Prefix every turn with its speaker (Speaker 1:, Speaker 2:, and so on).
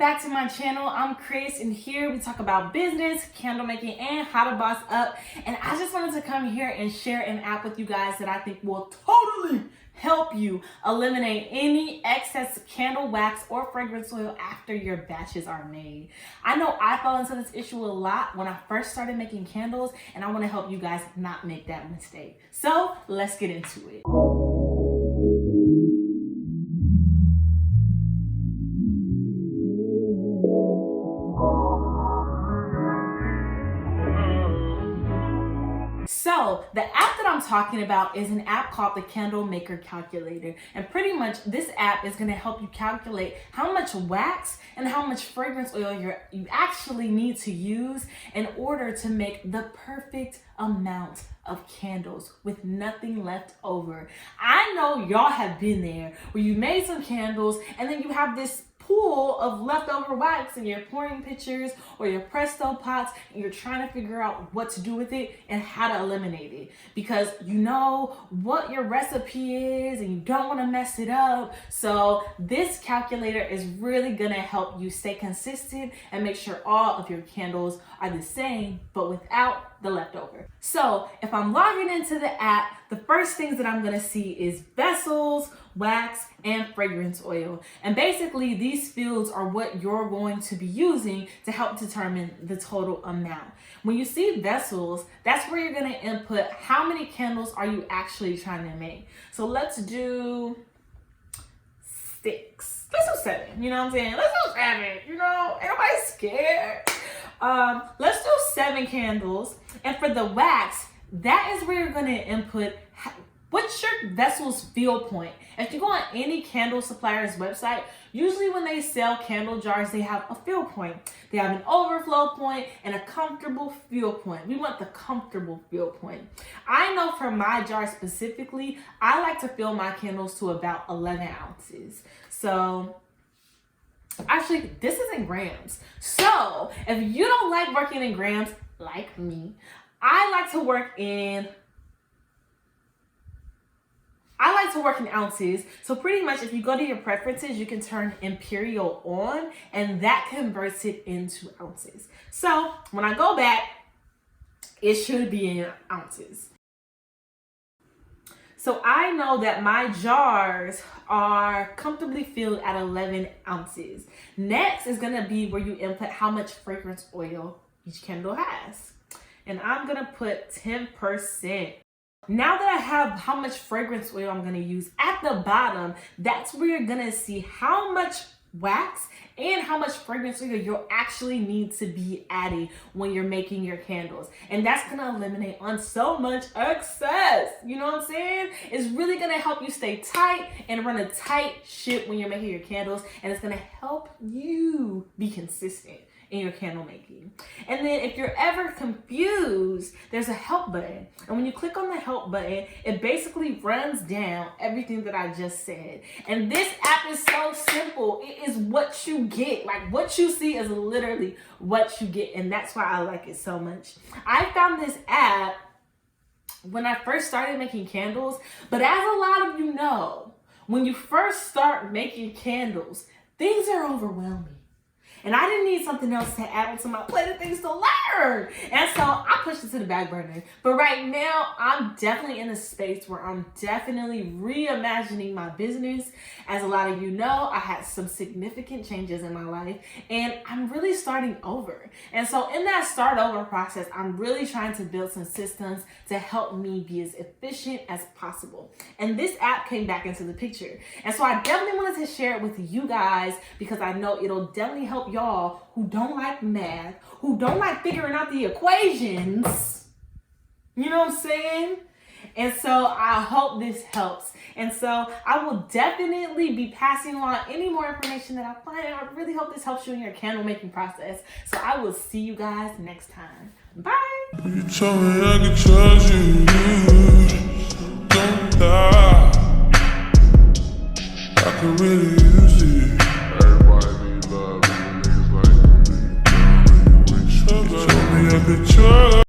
Speaker 1: back to my channel. I'm Krys, and here we talk about business, candle making, and how to boss up. And I just wanted to come here and share an app with you guys that I think will totally help you eliminate any excess candle wax or fragrance oil after your batches are made. I know I fell into this issue a lot when I first started making candles, and I want to help you guys not make that mistake. So let's get into it. So the app that I'm talking about is an app called the Candle Maker Calculator. And pretty much this app is going to help you calculate how much wax and how much fragrance oil you actually need to use in order to make the perfect amount of candles with nothing left over. I know y'all have been there where you made some candles and then you have this pool of leftover wax in your pouring pitchers or your Presto pots, and you're trying to figure out what to do with it and how to eliminate it because you know what your recipe is and you don't want to mess it up. So this calculator is really gonna help you stay consistent and make sure all of your candles are the same but without the leftover. So if I'm logging into the app, the first things that I'm gonna see is vessels, wax, and fragrance oil. And basically these fields are what you're going to be using to help determine the total amount. When you see vessels, that's where you're gonna input how many candles are you actually trying to make. So let's do 6. Let's do 7, you know what I'm saying? Let's do 7, you know, everybody's scared. Let's do 7 candles. And for the wax, that is where you're gonna input what's your vessel's feel point. If you go on any candle supplier's website, usually when they sell candle jars, they have a feel point. They have an overflow point and a comfortable feel point. We want the comfortable feel point. I know for my jar specifically, I like to fill my candles to about 11 ounces. So actually, this is in grams. So if you don't like working in grams, like me, I like to work in ounces. So pretty much if you go to your preferences, you can turn Imperial on and that converts it into ounces. So when I go back, it should be in ounces. So I know that my jars are comfortably filled at 11 ounces. Next is gonna be where you input how much fragrance oil each candle has. And I'm gonna put 10%. Now that I have how much fragrance oil I'm gonna use at the bottom, that's where you're gonna see how much wax and how much fragrance oil you'll actually need to be adding when you're making your candles. And that's gonna eliminate on so much excess. You know what I'm saying? It's really gonna help you stay tight and run a tight ship when you're making your candles, and it's gonna help you be consistent in your candle making. And then if you're ever confused, there's a help button. And when you click on the help button, it basically runs down everything that I just said. And this app is so simple. It is what you get. Like what you see is literally what you get. And that's why I like it so much. I found this app when I first started making candles, but as a lot of you know, when you first start making candles, things are overwhelming. And I didn't need something else to add to my plate of things to learn. And so I pushed it to the back burner. But right now, I'm definitely in a space where I'm definitely reimagining my business. As a lot of you know, I had some significant changes in my life and I'm really starting over. And so in that start over process, I'm really trying to build some systems to help me be as efficient as possible. And this app came back into the picture. And so I definitely wanted to share it with you guys because I know it'll definitely help y'all who don't like math, who don't like figuring out the equations. You know what I'm saying? And so I hope this helps. And so I will definitely be passing on any more information that I find. And I really hope this helps you in your candle making process. So I will see you guys next time. Bye. You told me I could trust you.